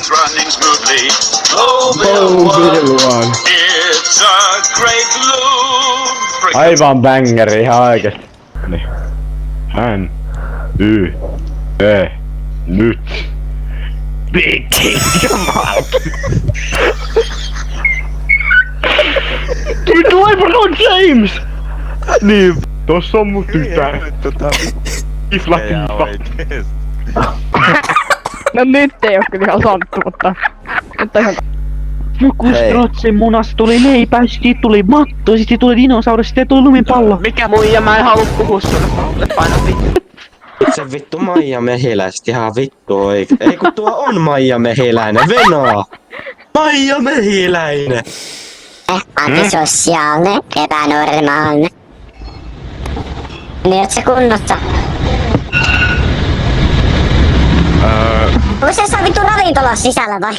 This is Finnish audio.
everything's running smoothly. Global One. It's a great loop. Aivan bängeri ihan oikeesti. Niin. Hän. Nyt. Big Jumala. Vittu LeBron James! Niin, tossa on mun tytär. Kifla. No nyt ei oo kyllä ihan santtu, mutta ihan... Joku strotsin munasta tuli leipä, sit tuli matto, sit tuli dinosaurus, sit tuli lumipallo. Mikä muija, mä en halua puhua sulle, paina vittu. Se vittu Maija Mehiläiset ihan vittu oikein. Ei kun tuo on Maija Mehiläinen, Venaa! Maija Mehiläinen! Antisosiaalinen, epänormaalinen. Niin oot se kunnossa? Onko se vittu ravintolan sisällä vai?